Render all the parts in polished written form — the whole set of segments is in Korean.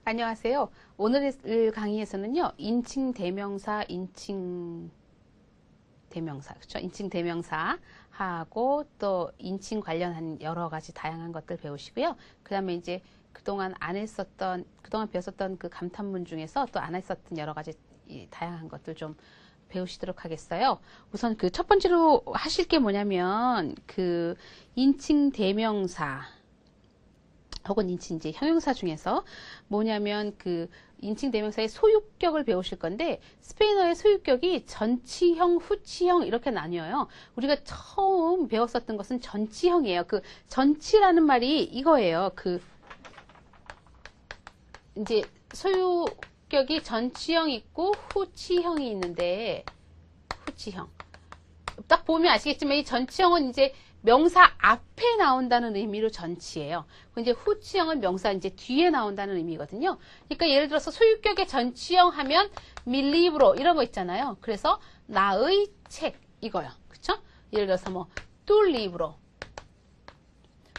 안녕하세요. 오늘 강의에서는요, 인칭 대명사, 그쵸? 인칭 대명사하고 또 인칭 관련한 여러 가지 다양한 것들 배우시고요. 그 다음에 이제 그동안 배웠었던 그 감탄문 중에서 또 안 했었던 여러 가지 다양한 것들 좀 배우시도록 하겠어요. 우선 그 첫 번째로 하실 게 뭐냐면, 그 인칭 대명사, 혹은 인칭 이제 형용사 중에서 뭐냐면 그 인칭 대명사의 소유격을 배우실 건데, 스페인어의 소유격이 전치형, 후치형 이렇게 나뉘어요. 우리가 처음 배웠었던 것은 전치형이에요. 그 전치라는 말이 이거예요. 그 이제 소유격이 전치형 있고 후치형이 있는데, 후치형 딱 보면 아시겠지만 이 전치형은 이제 명사 앞에 나온다는 의미로 전치예요. 이제 후치형은 명사 이제 뒤에 나온다는 의미거든요. 그러니까 예를 들어서 소유격의 전치형 하면 밀리브로 이런 거 있잖아요. 그래서 나의 책 이거요. 그쵸? 예를 들어서 뭐 뚫리브로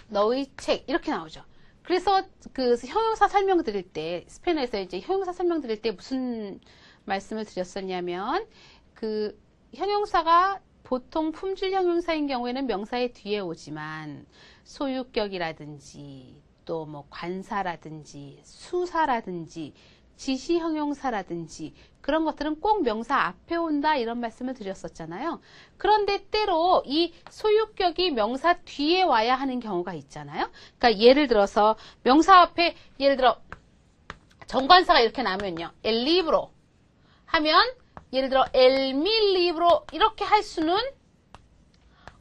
너의 책 이렇게 나오죠. 그래서 그 형용사 설명 드릴 때, 스페인어에서 이제 형용사 설명 드릴 때 무슨 말씀을 드렸었냐면, 그 형용사가 보통 품질 형용사인 경우에는 명사의 뒤에 오지만 소유격이라든지 또 뭐 관사라든지 수사라든지 지시 형용사라든지 그런 것들은 꼭 명사 앞에 온다 이런 말씀을 드렸었잖아요. 그런데 때로 이 소유격이 명사 뒤에 와야 하는 경우가 있잖아요. 그러니까 예를 들어서 명사 앞에 예를 들어 정관사가 이렇게 나오면요. el libro 하면 예를 들어 el mi libro 이렇게 할 수는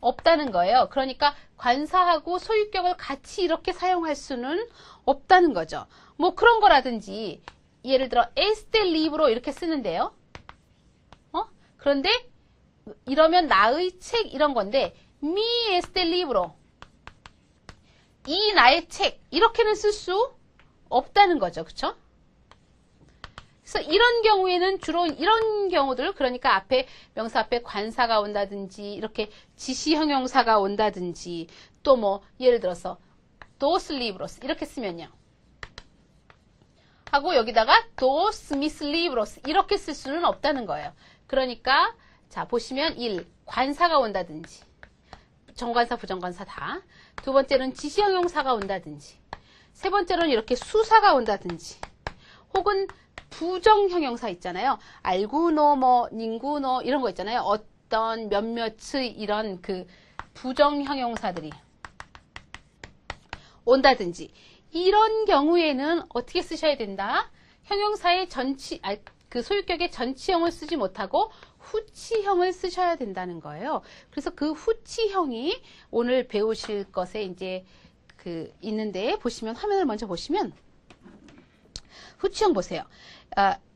없다는 거예요. 그러니까 관사하고 소유격을 같이 이렇게 사용할 수는 없다는 거죠. 뭐 그런 거라든지 예를 들어 este libro 이렇게 쓰는데요. 그런데 이러면 나의 책 이런 건데 mi este libro 이 나의 책 이렇게는 쓸 수 없다는 거죠. 그쵸? 그래서 이런 경우에는 주로 이런 경우들, 그러니까 앞에 명사 앞에 관사가 온다든지 이렇게 지시 형용사가 온다든지 또 뭐 예를 들어서 dos libros 이렇게 쓰면요. 하고 여기다가 dos mis libros 이렇게 쓸 수는 없다는 거예요. 그러니까 자 보시면 1. 관사가 온다든지 정관사 부정관사 다. 두 번째는 지시 형용사가 온다든지 세 번째로는 이렇게 수사가 온다든지 혹은 부정 형용사 있잖아요. alguno, 뭐, ninguno 이런 거 있잖아요. 어떤, 몇몇의 이런 그 부정 형용사들이 온다든지 이런 경우에는 어떻게 쓰셔야 된다? 형용사의 그 소유격의 전치형을 쓰지 못하고 후치형을 쓰셔야 된다는 거예요. 그래서 그 후치형이 오늘 배우실 것에 이제 그 있는데 보시면 화면을 먼저 보시면 후치형 보세요.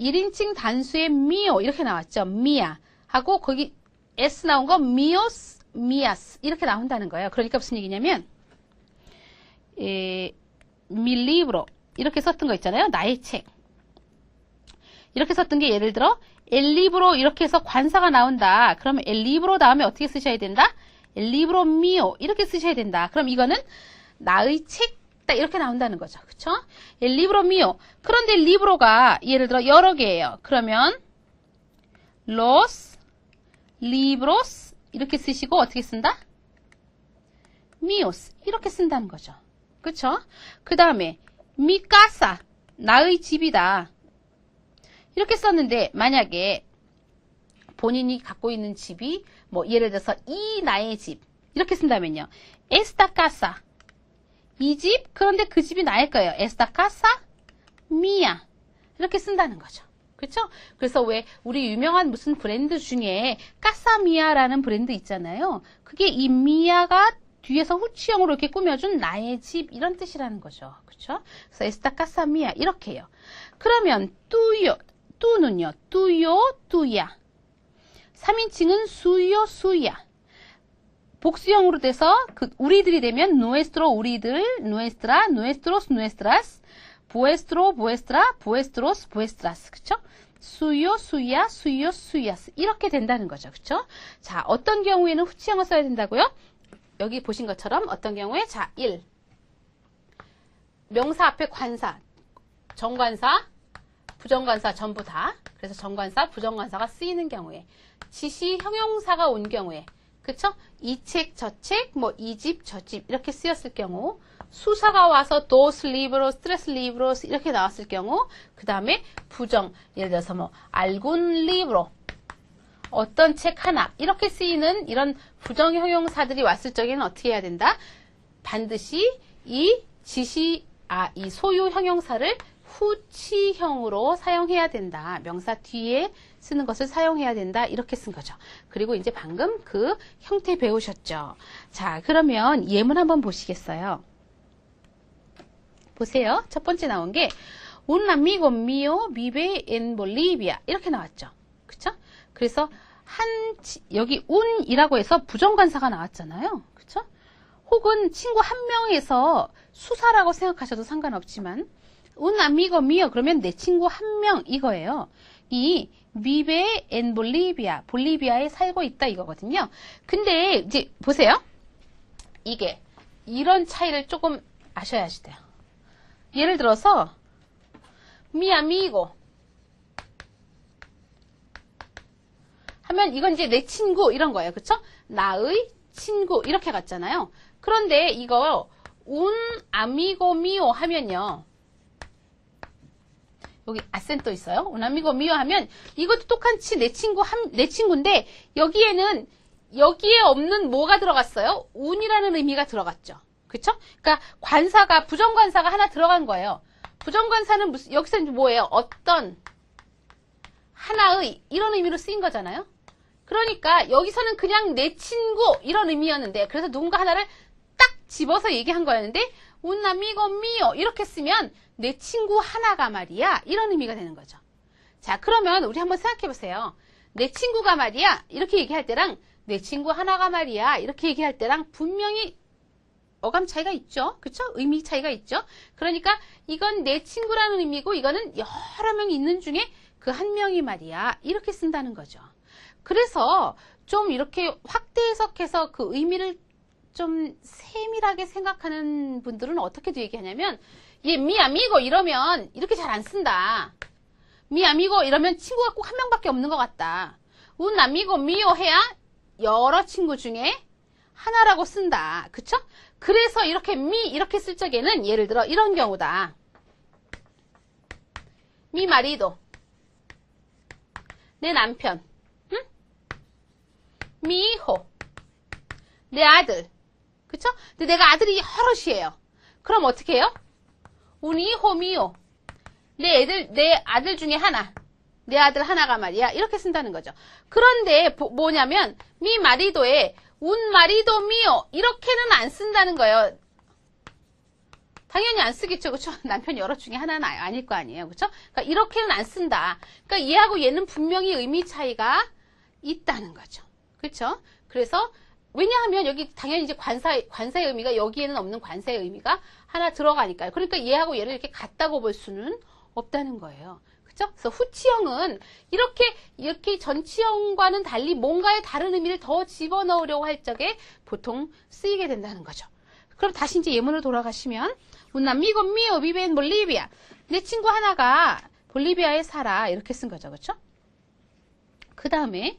1인칭 단수의 mío 이렇게 나왔죠. mía 하고 거기 s 나온 거 míos, mías 이렇게 나온다는 거예요. 그러니까 무슨 얘기냐면 mi libro 이렇게 썼던 거 있잖아요. 나의 책 이렇게 썼던 게 예를 들어 el libro 이렇게 해서 관사가 나온다. 그러면 el libro 다음에 어떻게 쓰셔야 된다? el libro mío 이렇게 쓰셔야 된다. 그럼 이거는 나의 책 딱 이렇게 나온다는 거죠. 그쵸? el libro mío. 그런데 리브로가 예를 들어 여러 개예요. 그러면 los libros 이렇게 쓰시고 어떻게 쓴다? míos 이렇게 쓴다는 거죠. 그쵸? 그 다음에 mi casa 나의 집이다. 이렇게 썼는데 만약에 본인이 갖고 있는 집이 뭐 예를 들어서 이 나의 집 이렇게 쓴다면요. esta casa 이 집, 그런데 그 집이 나일 거예요. Esta casa mía. 이렇게 쓴다는 거죠. 그렇죠? 그래서 왜 우리 유명한 무슨 브랜드 중에 까사미아라는 브랜드 있잖아요. 그게 이 미아가 뒤에서 후치형으로 이렇게 꾸며준 나의 집 이런 뜻이라는 거죠. 그렇죠? 그래서 Esta casa mía 이렇게 해요. 그러면 tuyo, tu는요. tuyo, tuya. 3인칭은 suyo, suya. 복수형으로 돼서 그 우리들이 되면 nuestro 우리들, nuestra, nuestros, nuestras, vuestro, vuestra, vuestros, vuestras. 그쵸? suyo, suya, suyos, suyas. 이렇게 된다는 거죠. 그쵸? 자, 어떤 경우에는 후치형을 써야 된다고요? 여기 보신 것처럼 어떤 경우에 자, 1. 명사 앞에 관사. 정관사, 부정관사 전부 다. 그래서 정관사, 부정관사가 쓰이는 경우에, 지시 형용사가 온 경우에, 그쵸? 이 책, 저 책, 뭐 이 집, 저 집 이렇게 쓰였을 경우, 수사가 와서 dos libros, tres libros 이렇게 나왔을 경우, 그 다음에 부정, 예를 들어서 뭐 algún libro, 어떤 책 하나 이렇게 쓰이는 이런 부정 형용사들이 왔을 적에는 어떻게 해야 된다? 반드시 이 이 소유 형용사를 후치형으로 사용해야 된다. 명사 뒤에 쓰는 것을 사용해야 된다. 이렇게 쓴 거죠. 그리고 이제 방금 그 형태 배우셨죠. 자, 그러면 예문 한번 보시겠어요? 보세요. 첫 번째 나온 게 Un amigo mío vive en Bolivia 이렇게 나왔죠. 그쵸? 그래서 여기 un이라고 해서 부정관사가 나왔잖아요. 그쵸? 혹은 친구 한 명에서 수사라고 생각하셔도 상관없지만 un amigo mío 그러면 내 친구 한 명 이거예요. 이 vive en Bolivia, 볼리비아에 살고 있다 이거거든요. 근데 이제 보세요. 이게 이런 차이를 조금 아셔야지 돼요. 예를 들어서 mi amigo 하면 이건 이제 내 친구 이런 거예요. 그쵸? 나의 친구 이렇게 갔잖아요. 그런데 이거 un amigo mío 하면요. 여기 아센토 있어요. un amigo mío 하면 이것도 똑같이 내 친구인데 여기에는 여기에 없는 뭐가 들어갔어요? un이라는 의미가 들어갔죠. 그쵸? 그러니까 관사가 부정관사가 하나 들어간 거예요. 부정관사는 무슨 여기서 뭐예요? 어떤 하나의 이런 의미로 쓰인 거잖아요. 그러니까 여기서는 그냥 내 친구 이런 의미였는데 그래서 누군가 하나를 딱 집어서 얘기한 거였는데 un amigo mío 이렇게 쓰면 내 친구 하나가 말이야 이런 의미가 되는 거죠. 자, 그러면 우리 한번 생각해 보세요. 내 친구가 말이야 이렇게 얘기할 때랑 내 친구 하나가 말이야 이렇게 얘기할 때랑 분명히 어감 차이가 있죠. 그쵸? 의미 차이가 있죠. 그러니까 이건 내 친구라는 의미고 이거는 여러 명이 있는 중에 그 한 명이 말이야 이렇게 쓴다는 거죠. 그래서 좀 이렇게 확대 해석해서 그 의미를 좀 세밀하게 생각하는 분들은 어떻게도 얘기하냐면 mi amigo 이러면 이렇게 잘 안 쓴다. mi amigo 이러면 친구가 꼭 한 명밖에 없는 것 같다. un amigo mío 해야 여러 친구 중에 하나라고 쓴다. 그쵸? 그래서 이렇게 mi 이렇게 쓸 적에는 예를 들어 이런 경우다. mi marido 내 남편 mi hijo 내 아들 그쵸? 근데 내가 아들이 여럿이에요. 그럼 어떻게 해요? un hijo mío 내 아들 중에 하나 내 아들 하나가 말이야 이렇게 쓴다는 거죠. 그런데 뭐냐면 mi marido에 un marido mío 이렇게는 안 쓴다는 거예요. 당연히 안 쓰겠죠. 그쵸? 남편 여럿 중에 하나는 아닐 거 아니에요. 그쵸? 그러니까 이렇게는 안 쓴다. 그러니까 얘하고 얘는 분명히 의미 차이가 있다는 거죠. 그쵸? 그래서 왜냐하면 여기 당연히 이제 관사의 의미가 여기에는 없는 관사의 의미가 하나 들어가니까요. 그러니까 얘하고 얘를 이렇게 같다고 볼 수는 없다는 거예요. 그죠? 그래서 후치형은 이렇게 전치형과는 달리 뭔가의 다른 의미를 더 집어넣으려고 할 적에 보통 쓰이게 된다는 거죠. 그럼 다시 이제 예문으로 돌아가시면 un amigo mío vive en Bolivia 내 친구 하나가 볼리비아에 살아 이렇게 쓴 거죠. 그렇죠? 그 다음에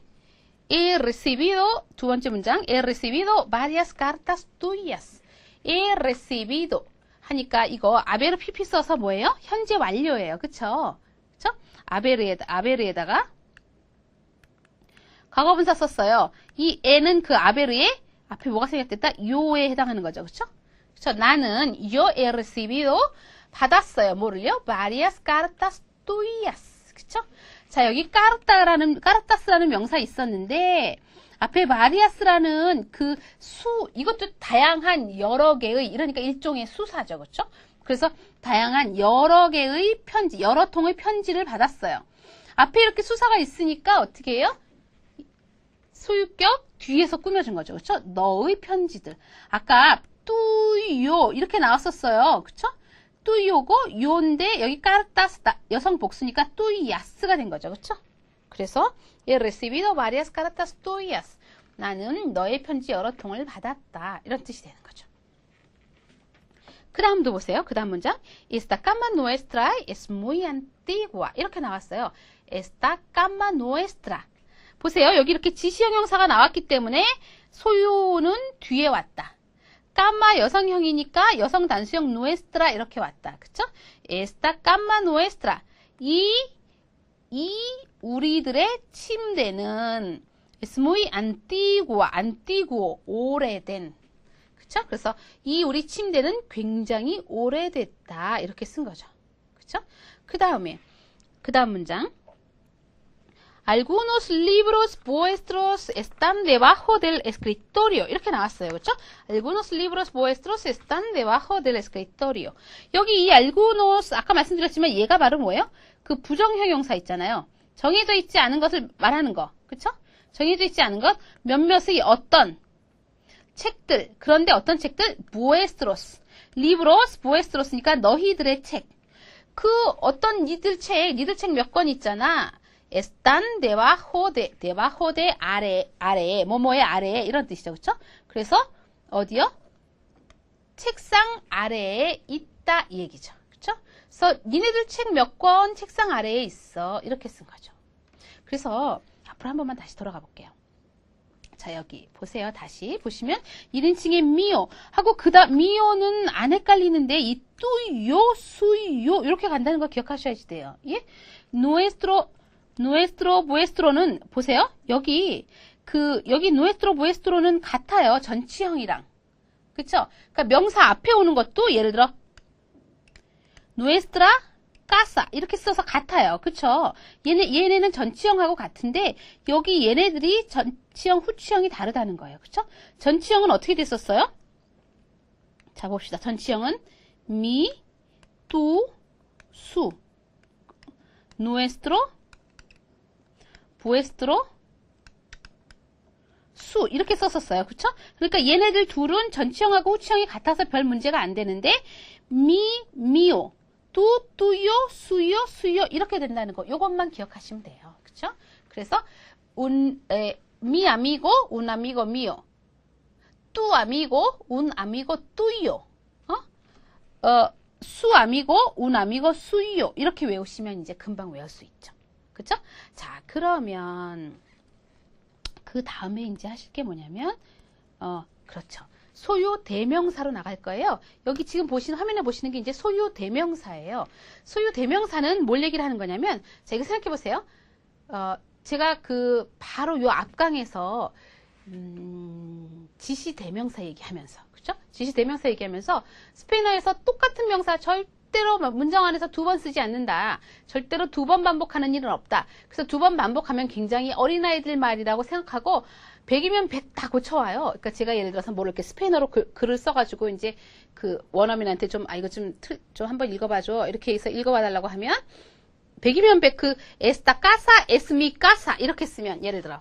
he recibido 두 번째 문장 he recibido varias cartas tuyas he recibido 하니까 이거 아베르 PP 써서 뭐예요? 현재 완료예요. 그쵸? 그쵸? 아베르에다가 과거분사 썼어요. 이 에는 그 아베르에 앞에 뭐가 생략됐다? 요에 해당하는 거죠. 그쵸? 그쵸? 나는 yo he recibido 받았어요. 뭐를요? varias cartas tuyas. 그쵸? 자, 여기 까르타스라는 명사 있었는데 앞에 마리아스라는 그 이것도 다양한 여러 개의 이러니까 일종의 수사죠. 그렇죠? 그래서 다양한 여러 개의 편지, 여러 통의 편지를 받았어요. 앞에 이렇게 수사가 있으니까 어떻게 해요? 소유격 뒤에서 꾸며준 거죠. 그렇죠? 너의 편지들. 아까 뚜요 이렇게 나왔었어요. 그렇죠? 뚜요고 요인데 여기 까르타스다. 여성 복수니까 뚜야스가 된 거죠. 그렇죠? 그래서 he recibido varias cartas tuyas. 나는 너의 편지 여러 통을 받았다. 이런 뜻이 되는 거죠. 그 다음도 보세요. 그 다음 문장. Esta cama nuestra es muy antigua. 이렇게 나왔어요. Esta cama nuestra. 보세요. 여기 이렇게 지시형용사가 나왔기 때문에 소유는 뒤에 왔다. 까마 여성형이니까 여성 단수형 nuestra 이렇게 왔다. 그쵸? Esta cama nuestra. 이 우리들의 침대는 es muy antigua, antiguo, 오래된. 그쵸? 그래서 이 우리 침대는 굉장히 오래됐다. 이렇게 쓴 거죠. 그쵸? 그 다음 문장. Algunos libros vuestros están debajo del escritorio. 이렇게 나왔어요. 그렇죠? Algunos libros vuestros están debajo del escritorio. 여기 이 algunos 아까 말씀드렸지만 얘가 바로 뭐예요? 그 부정형용사 있잖아요. 정해져 있지 않은 것을 말하는 거. 그렇죠? 정해져 있지 않은 것 몇몇의 어떤 책들. 그런데 어떤 책들? vuestros. libros vuestros니까 너희들의 책. 그 어떤 니들 책 몇 권 있잖아. están debajo de 아래, 뭐뭐의 아래에 이런 뜻이죠. 그쵸? 그래서 어디요? 책상 아래에 있다 이 얘기죠. 그쵸? 그래서 니네들 책 몇 권 책상 아래에 있어. 이렇게 쓴 거죠. 그래서 앞으로 한 번만 다시 돌아가 볼게요. 자, 여기 보세요. 다시 보시면 1인칭의 미오 하고 그다음 미오는 안 헷갈리는데 이 뚜요, 수요 이렇게 간다는 거 기억하셔야지 돼요. 예? nuestro, vuestro는 보세요. 여기 nuestro, vuestro는 같아요. 전치형이랑. 그쵸? 그러니까 명사 앞에 오는 것도 예를 들어 nuestra casa 이렇게 써서 같아요. 그쵸? 얘네는 전치형하고 같은데 여기 얘네들이 전치형, 후치형이 다르다는 거예요. 그쵸? 전치형은 어떻게 됐었어요? 자, 봅시다. 전치형은 mi, tu, su. nuestro, vuestro, su 이렇게 썼었어요. 그쵸? 그러니까 얘네들 둘은 전치형하고 후치형이 같아서 별 문제가 안 되는데 mi, mio, tu, tuyo, suyo, suyo 이렇게 된다는 거. 요것만 기억하시면 돼요. 그쵸? 그래서 mi amigo, un amigo mío. tu amigo, un amigo tuyo. su amigo, un amigo suyo. 이렇게 외우시면 이제 금방 외울 수 있죠. 그쵸? 자, 그러면 그 다음에 이제 하실 게 뭐냐면 그렇죠. 소유 대명사로 나갈 거예요. 여기 지금 화면에 보시는 게 이제 소유 대명사예요. 소유 대명사는 뭘 얘기를 하는 거냐면 자, 이거 생각해 보세요. 제가 바로 요 앞강에서 지시 대명사 얘기하면서 그렇죠? 지시 대명사 얘기하면서 스페인어에서 똑같은 명사 절대로 문장 안에서 두 번 쓰지 않는다. 절대로 두 번 반복하는 일은 없다. 그래서 두 번 반복하면 굉장히 어린아이들 말이라고 생각하고 100이면 100 다 고쳐와요. 그러니까 제가 예를 들어서 이렇게 스페인어로 글을 써가지고 이제 원어민한테 이거 좀 한번 읽어봐줘. 이렇게 해서 읽어봐달라고 하면 100이면 100 esta casa es mi casa 이렇게 쓰면 예를 들어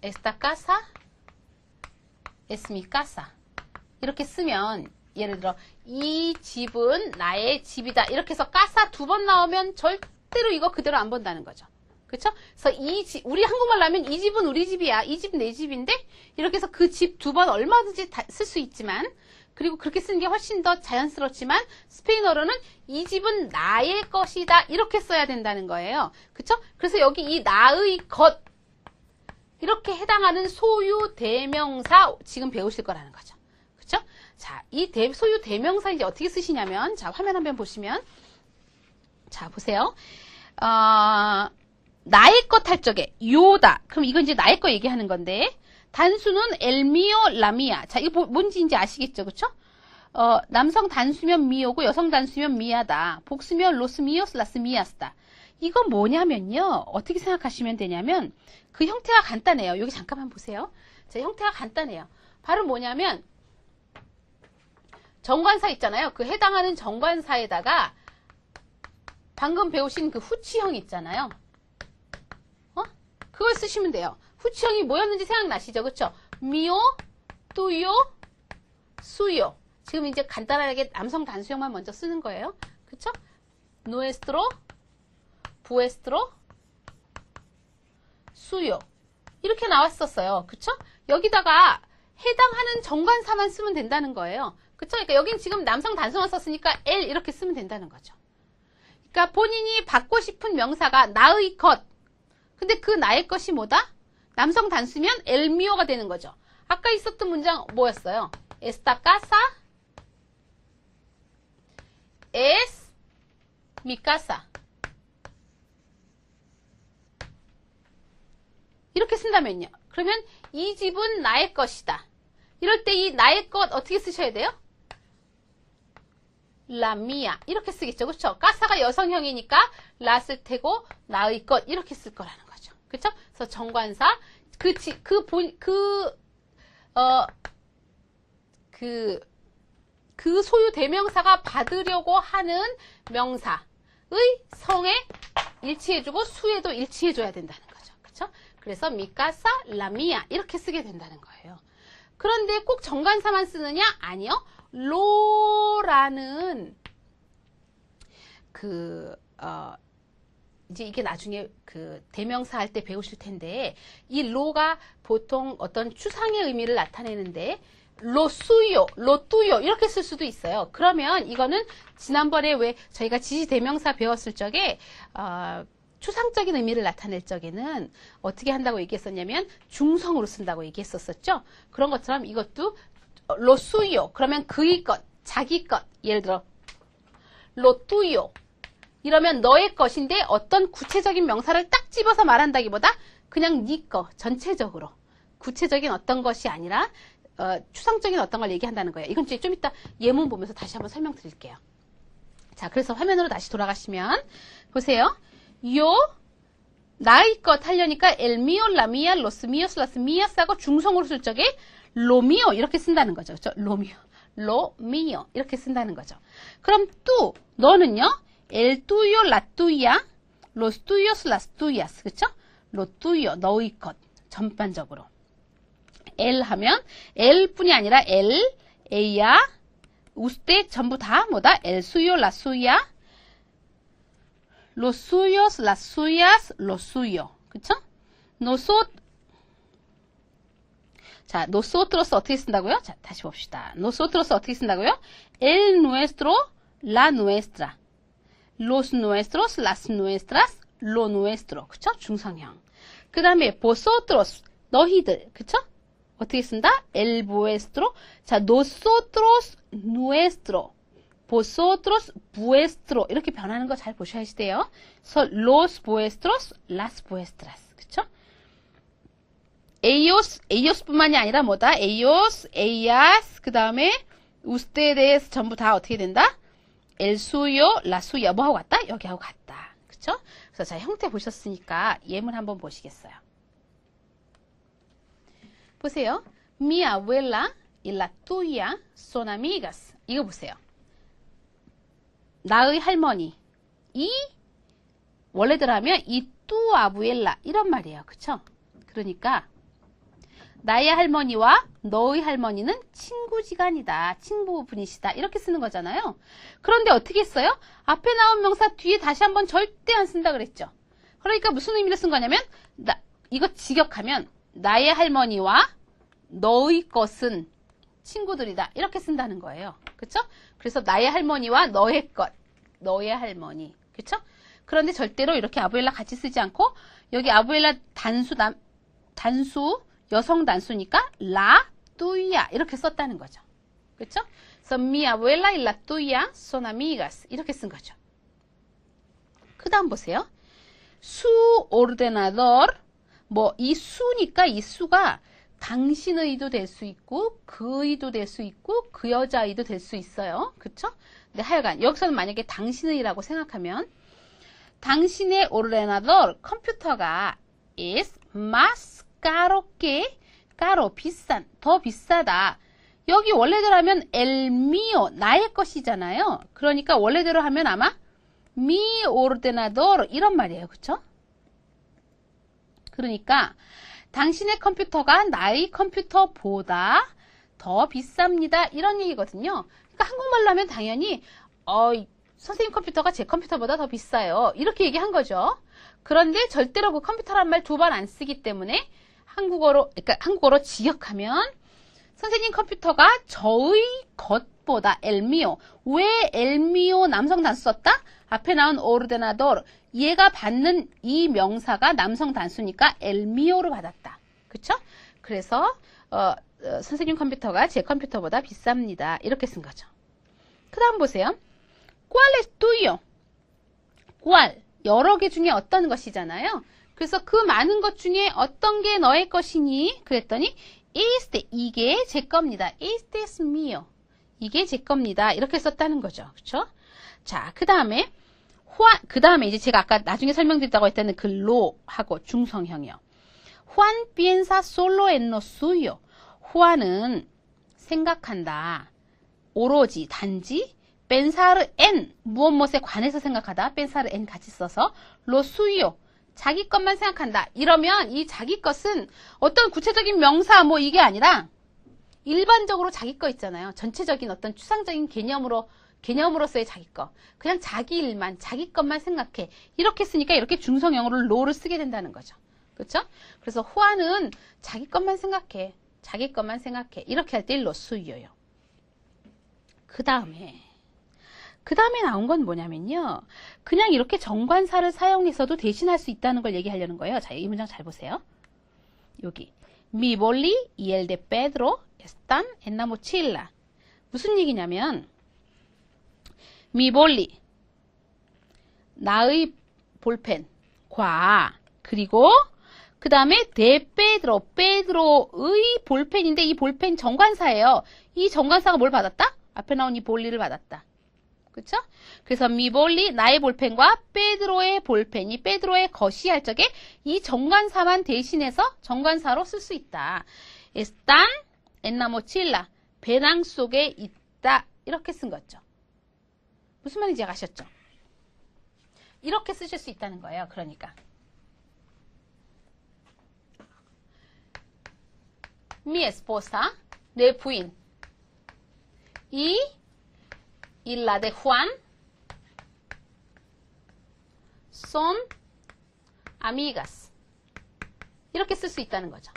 esta casa es mi casa 이렇게 쓰면 예를 들어 이 집은 나의 집이다 이렇게 해서 casa 두 번 나오면 절대로 이거 그대로 안 본다는 거죠. 그쵸? 그래서 우리 한국말로 하면 이 집은 우리 집이야. 이 집 내 집인데 이렇게 해서 그 집 두 번 얼마든지 쓸 수 있지만 그리고 그렇게 쓰는 게 훨씬 더 자연스럽지만 스페인어로는 이 집은 나의 것이다 이렇게 써야 된다는 거예요. 그쵸? 그래서 여기 이 나의 것 이렇게 해당하는 소유 대명사 지금 배우실 거라는 거죠. 그쵸? 자, 이 소유 대명사 이제 어떻게 쓰시냐면 자, 화면 한번 보시면 자, 보세요. 나의 것 할 적에 요다. 그럼 이건 이제 나의 거 얘기하는 건데 단수는 el mío, la mía. 자, 이거 뭔지 이제 아시겠죠? 그쵸? 남성 단수면 미오고 여성 단수면 미야다. 복수면 los míos, las mías다. 이건 뭐냐면요. 어떻게 생각하시면 되냐면 그 형태가 간단해요. 여기 잠깐만 보세요. 자, 형태가 간단해요. 바로 뭐냐면 정관사 있잖아요. 그 해당하는 정관사에다가 방금 배우신 그 후치형 있잖아요. 그걸 쓰시면 돼요. 후치형이 뭐였는지 생각나시죠? 그쵸? 미오, 뚜요, 수요. 지금 이제 간단하게 남성 단수형만 먼저 쓰는 거예요. 그쵸? nuestro, vuestro, suyo. 이렇게 나왔었어요. 그쵸? 여기다가 해당하는 정관사만 쓰면 된다는 거예요. 그쵸? 그러니까 여긴 지금 남성 단수만 썼으니까 L 이렇게 쓰면 된다는 거죠. 그러니까 본인이 받고 싶은 명사가 나의 것. 근데 그 나의 것이 뭐다? 남성 단수면 el mío가 되는 거죠. 아까 있었던 문장 뭐였어요? Esta casa es mi casa. 이렇게 쓴다면요. 그러면 이 집은 나의 것이다. 이럴 때 이 나의 것 어떻게 쓰셔야 돼요? la mía. 이렇게 쓰겠죠. 그렇죠? 까사가 여성형이니까 la 쓸 테고 나의 것 이렇게 쓸 거라는 거죠. 그렇죠? 그래서 정관사 그 소유 대명사가 받으려고 하는 명사의 성에 일치해주고 수에도 일치해줘야 된다는 거죠. 그렇죠? 그래서 mi casa, la mía 이렇게 쓰게 된다는 거예요. 그런데 꼭 정관사만 쓰느냐? 아니요. 로라는 이제 이게 나중에 대명사 할 때 배우실 텐데 이 로가 보통 어떤 추상의 의미를 나타내는데 lo suyo, lo tuyo 이렇게 쓸 수도 있어요. 그러면 이거는 지난번에 왜 저희가 지시대명사 배웠을 적에 추상적인 의미를 나타낼 적에는 어떻게 한다고 얘기했었냐면 중성으로 쓴다고 얘기했었죠. 그런 것처럼 이것도 lo suyo 그러면 그의 것, 자기 것 예를 들어 lo tuyo 이러면 너의 것인데 어떤 구체적인 명사를 딱 집어서 말한다기보다 그냥 네 거 전체적으로 구체적인 어떤 것이 아니라 추상적인 어떤 걸 얘기한다는 거예요. 이건 좀 이따 예문 보면서 다시 한번 설명드릴게요. 자, 그래서 화면으로 다시 돌아가시면 보세요. 나의 것 하려니까 el mío, la mía, los míos, las mías 하고 중성으로 쓸 적에 lo mío 이렇게 쓴다는 거죠. 그렇죠? lo mío 이렇게 쓴다는 거죠. 그럼 또 너는요. el tuyo, la tuya, los tuyos, las tuyas. 그렇죠? lo tuyo 너의 것 전반적으로. el 하면 el 뿐이 아니라 el, ella, usted 전부 다 뭐다? el suyo, la suya, los suyos, las suyas, lo suyo. 그쵸? 자, nosotros 어떻게 쓴다고요? 자, 다시 봅시다. nosotros 어떻게 쓴다고요? el nuestro, la nuestra, los nuestros, las nuestras, lo nuestro. 그쵸? 중성형. 그 다음에 vosotros, 너희들. 그쵸? 어떻게 쓴다? el vuestro. 자, nosotros, nuestro. vosotros, vuestro. 이렇게 변하는 거 잘 보셔야 돼요. 그래서 los vuestros, las vuestras. 그쵸? ellos 뿐만이 아니라 뭐다? ellos, ellas, 그 다음에 ustedes 전부 다 어떻게 된다? el suyo, la suya. 뭐하고 같다? 여기하고 같다. 그쵸? 그래서 자, 형태 보셨으니까 예문 한번 보시겠어요? 보세요. Mi abuela y la tuya son amigas. 이거 보세요. 나의 할머니. 이 원래대로 하면 이 tu abuela 이런 말이에요. 그쵸? 그러니까 나의 할머니와 너의 할머니는 친구지간이다. 친구분이시다. 이렇게 쓰는 거잖아요. 그런데 어떻게 했어요? 앞에 나온 명사 뒤에 다시 한번 절대 안 쓴다 그랬죠. 그러니까 무슨 의미로 쓴 거냐면 이거 직역하면 나의 할머니와 너의 것은 친구들이다. 이렇게 쓴다는 거예요. 그쵸? 그래서 나의 할머니와 너의 것, 너의 할머니. 그쵸? 그런데 절대로 이렇게 아부엘라 같이 쓰지 않고 여기 아부엘라 단수 여성 단수니까 la tuya 이렇게 썼다는 거죠. 그쵸? 그래서 mi abuela y la tuya son amigas 이렇게 쓴 거죠. 그 다음 보세요. su ordenador 뭐 이 수니까 이 수가 당신의도 될 수 있고 그의도 될 수 있고 그 여자의도 될 수 있어요. 그쵸? 근데 하여간 여기서는 만약에 당신의라고 생각하면 당신의 ordenador 컴퓨터가 is más caro que caro 비싼 더 비싸다. 여기 원래대로 하면 el mío 나의 것이잖아요. 그러니까 원래대로 하면 아마 mi ordenador 이런 말이에요. 그쵸? 그러니까 당신의 컴퓨터가 나의 컴퓨터보다 더 비쌉니다. 이런 얘기거든요. 그러니까 한국말로 하면 당연히 선생님 컴퓨터가 제 컴퓨터보다 더 비싸요. 이렇게 얘기한 거죠. 그런데 절대로 그 컴퓨터란 말 두 번 안 쓰기 때문에 그러니까 한국어로 직역하면 선생님 컴퓨터가 저의 것보다 엘미오. 왜 엘미오 남성 단수 썼다? 앞에 나온 오르데나도르. 얘가 받는 이 명사가 남성 단수니까 엘미오로 받았다. 그쵸? 그래서 선생님 컴퓨터가 제 컴퓨터보다 비쌉니다. 이렇게 쓴 거죠. 그 다음 보세요. ¿Cuál es tuyo? ¿Cuál? 여러 개 중에 어떤 것이잖아요. 그래서 그 많은 것 중에 어떤 게 너의 것이니? 그랬더니 este, 이게 제 겁니다. Este es mío. 이게 제 겁니다. 이렇게 썼다는 거죠. 그쵸? 자, 그 다음에 이제 제가 아까 나중에 설명드렸다고 했다는 그 lo하고 중성형이요. Juan piensa solo en lo suyo. Juan은 생각한다. 오로지, 단지 pensar en, 무엇에 관해서 생각하다. pensar en 같이 써서 lo suyo. 자기 것만 생각한다. 이러면 이 자기 것은 어떤 구체적인 명사 뭐 이게 아니라 일반적으로 자기 거 있잖아요. 전체적인 어떤 추상적인 개념으로서의 자기 거. 그냥 자기 일만, 자기 것만 생각해. 이렇게 쓰니까 이렇게 중성형으로 lo를 쓰게 된다는 거죠. 그렇죠? 그래서 후아는 자기 것만 생각해. 자기 것만 생각해. 이렇게 할 때 lo suyo요. 그 다음에 나온 건 뭐냐면요. 그냥 이렇게 정관사를 사용해서도 대신할 수 있다는 걸 얘기하려는 거예요. 자, 이 문장 잘 보세요. 여기 Mi boli y el de Pedro están en la mochila. 무슨 얘기냐면 Mi boli, 나의 볼펜과 그리고 그 다음에 de Pedro, 페드로의 볼펜인데 이 볼펜 정관사예요. 이 정관사가 뭘 받았다? 앞에 나온 이 볼리를 받았다. 그쵸? 그래서 미볼리, 나의 볼펜과 페드로의 볼펜이 페드로의 것이 할 적에 이 정관사만 대신해서 정관사로 쓸 수 있다. Están en la mochila. 배낭 속에 있다. 이렇게 쓴 거죠. 무슨 말인지 아셨죠? 이렇게 쓰실 수 있다는 거예요. 그러니까. Mi esposa, 내 부인. Y la de Juan son amigas. 이렇게 쓸 수 있다는 거죠.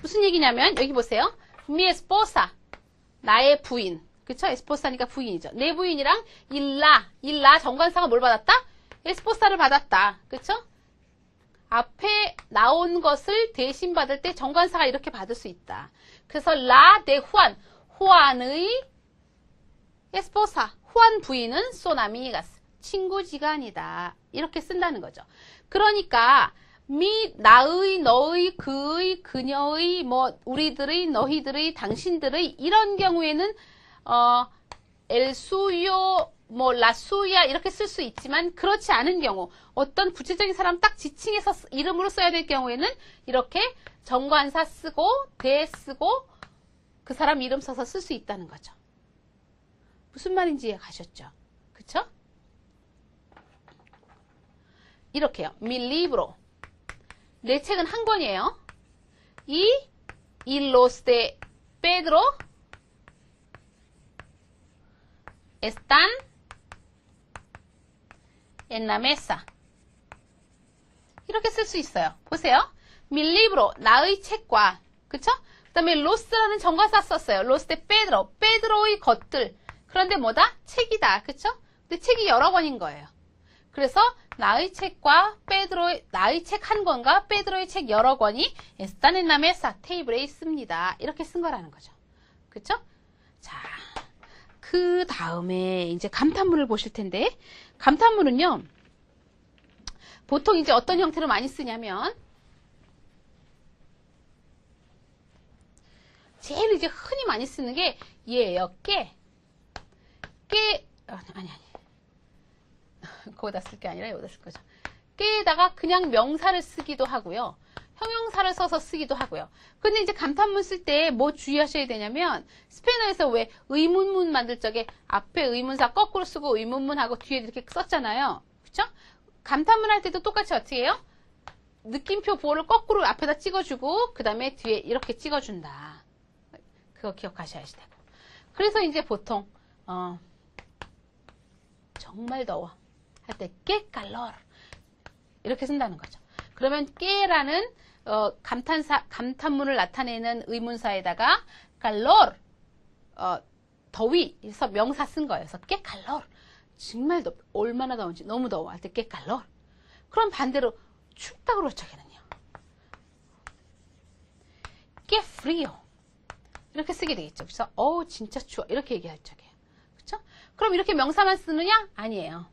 무슨 얘기냐면 여기 보세요. Mi esposa, 나의 부인. 그쵸? esposa니까 부인이죠. 내 부인이랑 일라 정관사가 뭘 받았다? esposa를 받았다. 그쵸? 앞에 나온 것을 대신 받을 때 정관사가 이렇게 받을 수 있다. 그래서 la de Juan, 호안의 esposa, 호안 부인은 son amigas, 친구지간이다. 이렇게 쓴다는 거죠. 그러니까 나의, 너의, 그의, 그녀의, 뭐 우리들의, 너희들의, 당신들의 이런 경우에는 el suyo, 뭐 la suya 이렇게 쓸 수 있지만 그렇지 않은 경우 어떤 구체적인 사람 딱 지칭해서 이름으로 써야 될 경우에는 이렇게 정관사 쓰고 대 쓰고 그 사람 이름 써서 쓸 수 있다는 거죠. 무슨 말인지 가셨죠? 그쵸? 이렇게요. Mi libro. 내 책은 한 권이에요. Y los de Pedro están en la mesa. 이렇게 쓸 수 있어요. 보세요. Mi libro, 나의 책과, 그쵸? 그 다음에 los라는 정관사 썼어요. los de Pedro, 페드로의 것들. 그런데 뭐다? 책이다. 그쵸? 근데 책이 여러 권인 거예요. 그래서 나의 책과 나의 책 한 권과 페드로의 책 여러 권이 están en la mesa, 테이블에 있습니다. 이렇게 쓴 거라는 거죠. 그쵸? 자, 그 다음에 이제 감탄문을 보실 텐데, 감탄문은요, 보통 이제 어떤 형태로 많이 쓰냐면, 제일 이제 흔히 많이 쓰는 게 얘예요. 아니. 거기다 쓸 게 아니라 여기다 쓸 거죠. 깨에다가 그냥 명사를 쓰기도 하고요. 형용사를 써서 쓰기도 하고요. 근데 이제 감탄문 쓸 때 뭐 주의하셔야 되냐면 스페인어에서 왜 의문문 만들 적에 앞에 의문사 거꾸로 쓰고 의문문하고 뒤에 이렇게 썼잖아요. 그쵸? 감탄문 할 때도 똑같이 어떻게 해요? 느낌표 보호를 거꾸로 앞에다 찍어주고 그 다음에 뒤에 이렇게 찍어준다. 그거 기억하셔야 되고. 그래서 이제 보통 정말 더워 할 때 qué calor 이렇게 쓴다는 거죠. 그러면 qué라는 감탄문을 나타내는 의문사에다가 calor, 더위, 그래서 명사 쓴 거예요. 그래서 que calor, 정말 얼마나 더운지 너무 더워 할 때 que calor. 그럼 반대로 춥다 그러죠, 걔는요. que frío. 이렇게 쓰게 되겠죠. 그래서 진짜 추워 이렇게 얘기할 적이에요. 그렇죠? 그럼 이렇게 명사만 쓰느냐? 아니에요.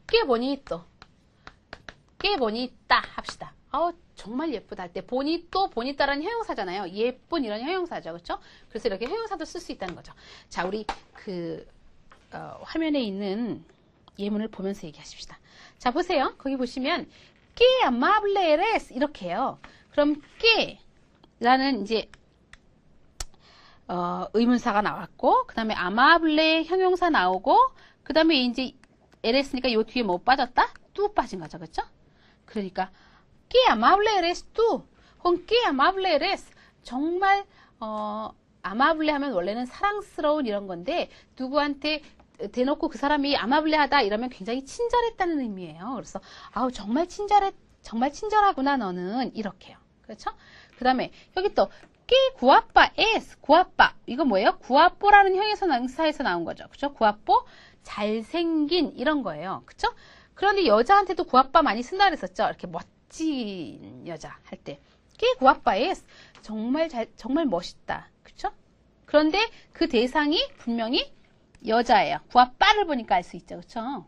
que bonito, que bonita 합시다. 정말 예쁘다 할 때 bonito, bonita라는 형용사잖아요. 예쁜 이런 형용사죠. 그렇죠? 그래서 이렇게 형용사도 쓸 수 있다는 거죠. 자, 우리 화면에 있는 예문을 보면서 얘기하십시다. 자, 보세요. 거기 보시면 que amable eres 이렇게 해요. 그럼 que 라는 이제 의문사가 나왔고, 그 다음에 amable 형용사 나오고, 그 다음에 이제 eres니까 요 뒤에 뭐 빠졌다? 뚜 빠진 거죠. 그렇죠? 그러니까 que amable eres tú. 혹은 que amable eres. 정말 amable 하면 원래는 사랑스러운 이런 건데 누구한테 대놓고 그 사람이 amable하다 이러면 굉장히 친절했다는 의미예요. 그래서 정말 친절하구나 너는 이렇게요. 그렇죠? 그 다음에 여기 또 que guapa es. guapa 이거 뭐예요? guapo라는 형용사에서 나온 거죠. 그렇죠? guapo 잘생긴 이런 거예요. 그렇죠? 그런데 여자한테도 guapa 많이 쓴다 그랬었죠. 이렇게 멋진 여자 할 때 que guapa es. 정말 멋있다. 그렇죠? 그런데 그 대상이 분명히 여자예요. guapa를 보니까 알 수 있죠. 그렇죠?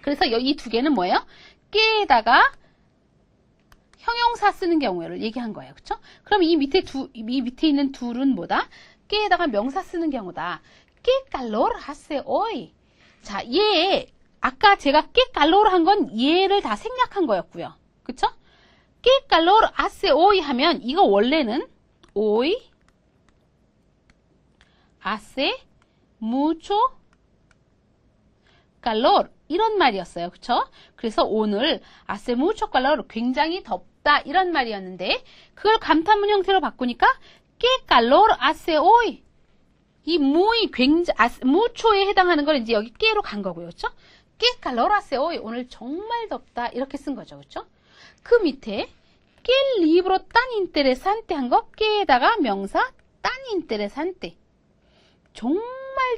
그래서 이 두 개는 뭐예요? que에다가 형용사 쓰는 경우를 얘기한 거예요. 그렇죠? 그럼 이 밑에 있는 둘은 뭐다? que에다가 명사 쓰는 경우다. que calor hace hoy. 자, 얘 아까 제가 que calor 한 건 얘를 다 생략한 거였고요. 그쵸? que calor hace hoy 하면 이거 원래는 hoy hace mucho calor 이런 말이었어요. 그쵸? 그래서 오늘 hace mucho calor 굉장히 덥다 이런 말이었는데 그걸 감탄문 형태로 바꾸니까 que calor hace hoy 이 muy mucho에 해당하는 걸 이제 여기 que로 간 거고요. 그렇죠? que calor hace hoy 오늘 정말 덥다 이렇게 쓴 거죠. 그렇죠? 그 밑에 que libro tan interesante 한 거 que에다가 명사 tan interesante 정말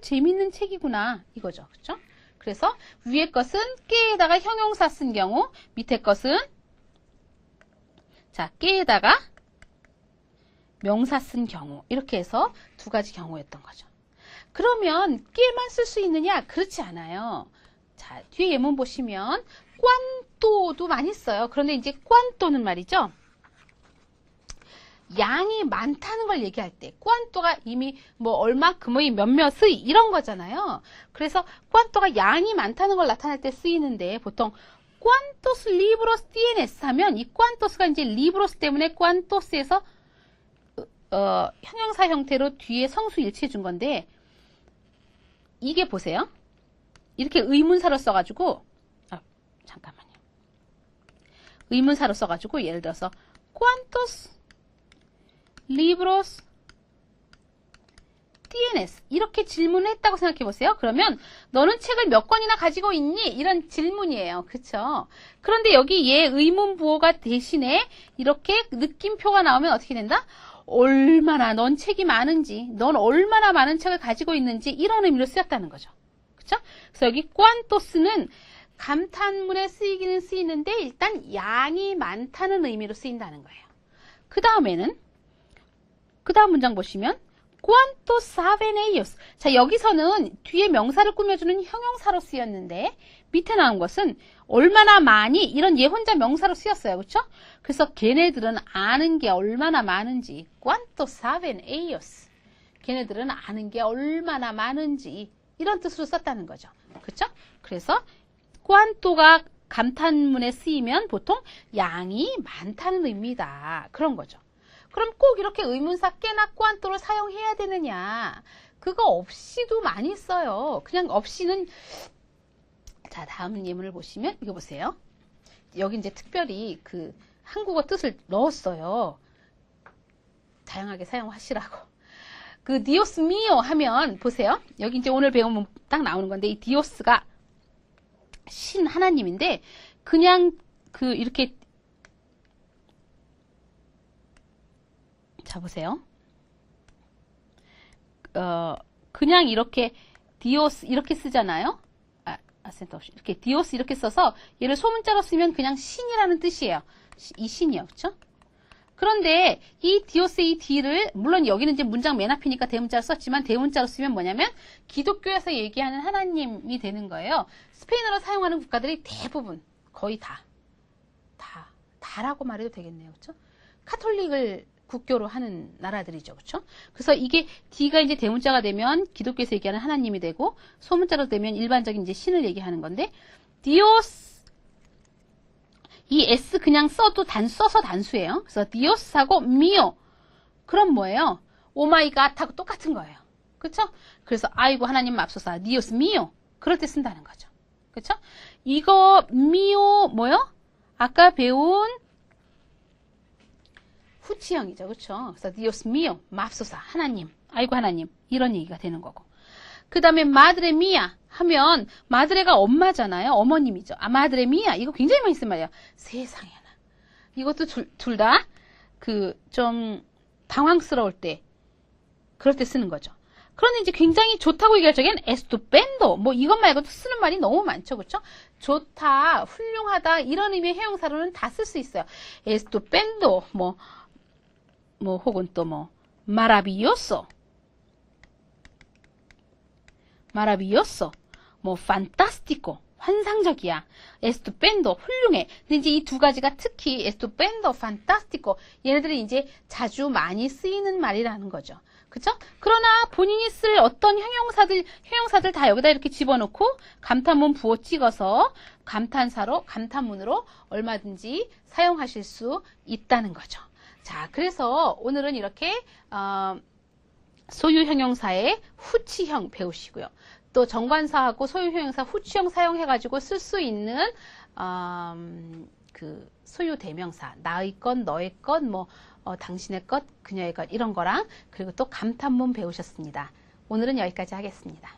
재밌는 책이구나 이거죠. 그렇죠? 그래서 위에 것은 que에다가 형용사 쓴 경우 밑에 것은 자 que에다가 명사 쓴 경우 이렇게 해서 두 가지 경우였던 거죠. 그러면 que만 쓸 수 있느냐? 그렇지 않아요. 자, 뒤에 예문 보시면 cuánto도 많이 써요. 그런데 이제 cuánto는 말이죠. 양이 많다는 걸 얘기할 때 cuánto가 이미 뭐 얼마큼의 몇몇의 이런 거잖아요. 그래서 cuánto가 양이 많다는 걸 나타낼 때 쓰이는데 보통 cuántos libros tienes 하면 이 cuántos가 이제 libros 때문에 cuántos에서 형용사 형태로 뒤에 성수 일치해 준 건데 이게 보세요. 이렇게 의문사로 써가지고 잠깐만요. 의문사로 써가지고 예를 들어서 ¿Cuántos libros tienes? 이렇게 질문을 했다고 생각해 보세요. 그러면 너는 책을 몇 권이나 가지고 있니? 이런 질문이에요. 그쵸? 그런데 여기 얘 의문 부호가 대신에 이렇게 느낌표가 나오면 어떻게 된다? 얼마나 넌 책이 많은지, 넌 얼마나 많은 책을 가지고 있는지 이런 의미로 쓰였다는 거죠. 그쵸? 그래서 여기 cuántos는 감탄문에 쓰이기는 쓰이는데 일단 양이 많다는 의미로 쓰인다는 거예요. 그 다음에는 그 다음 문장 보시면 ¿Cuántos saben ellos? 자, 여기서는 뒤에 명사를 꾸며주는 형용사로 쓰였는데 밑에 나온 것은 얼마나 많이 이런 얘 혼자 명사로 쓰였어요. 그렇죠? 그래서 걔네들은 아는 게 얼마나 많은지 ¿Cuántos saben ellos? 걔네들은 아는 게 얼마나 많은지 이런 뜻으로 썼다는 거죠. 그렇죠? 그래서 cuánto가 감탄문에 쓰이면 보통 양이 많다는 의미다. 그런 거죠. 그럼 꼭 이렇게 의문사 que나 cuánto를 사용해야 되느냐? 그거 없이도 많이 써요. 그냥 없이는 자, 다음 예문을 보시면 이거 보세요. 여기 이제 특별히 그 한국어 뜻을 넣었어요. 다양하게 사용하시라고. 그 디오스 미오 하면 보세요. 여기 이제 오늘 배우면 딱 나오는 건데 이 디오스가 신 하나님인데 그냥 그 이렇게 자, 보세요. 그냥 이렇게 디오스 이렇게 쓰잖아요. 아센트 없이 이렇게 디오스 이렇게 써서 얘를 소문자로 쓰면 그냥 신이라는 뜻이에요. 이 신이요, 그렇죠? 그런데 이 디오스의 이 D를 물론 여기는 이제 문장 맨 앞이니까 대문자로 썼지만 대문자로 쓰면 뭐냐면 기독교에서 얘기하는 하나님이 되는 거예요. 스페인어로 사용하는 국가들이 대부분 거의 다라고 말해도 되겠네요, 그렇죠? 카톨릭을 국교로 하는 나라들이죠, 그렇죠? 그래서 이게 D가 이제 대문자가 되면 기독교에서 얘기하는 하나님이 되고 소문자로 되면 일반적인 이제 신을 얘기하는 건데 디오스 이 S 그냥 써서 단수예요. 그래서 디오스하고 미오. 그럼 뭐예요? 오마이갓하고 똑같은 거예요. 그쵸? 그래서 아이고 하나님 맙소사. 디오스 미오. 그럴 때 쓴다는 거죠. 그쵸? 이거 미오 뭐요? 아까 배운 후치형이죠. 그쵸? 그래서 디오스 미오. 맙소사. 하나님. 아이고 하나님. 이런 얘기가 되는 거고. 그 다음에 마드레 미야 하면 마드레가 엄마잖아요. 어머님이죠. 마드레 미야 이거 굉장히 많이 쓴 말이에요. 세상에나. 이것도 둘 다 좀 당황스러울 때 그럴 때 쓰는 거죠. 그런데 이제 굉장히 좋다고 얘기할 적엔 에스투펜도 뭐 이것 말고도 쓰는 말이 너무 많죠. 그렇죠? 좋다, 훌륭하다 이런 의미의 형용사로는 다 쓸 수 있어요. 에스투펜도 뭐 혹은 또 뭐 마라비요소 마라비요소, 뭐 판타스티코, 환상적이야. 에스투펜도, 훌륭해. 근데 이제 이 두 가지가 특히 에스투펜도, 판타스티코 얘네들이 이제 자주 많이 쓰이는 말이라는 거죠. 그쵸? 그러나 본인이 쓸 어떤 형용사들 다 여기다 이렇게 집어넣고 감탄문 부호 찍어서 감탄문으로 얼마든지 사용하실 수 있다는 거죠. 자, 그래서 오늘은 이렇게 소유 형용사의 후치형 배우시고요. 또 정관사하고 소유 형용사 후치형 사용해가지고 쓸 수 있는 소유 대명사 나의 것, 너의 것, 당신의 것, 그녀의 것 이런 거랑 그리고 또 감탄문 배우셨습니다. 오늘은 여기까지 하겠습니다.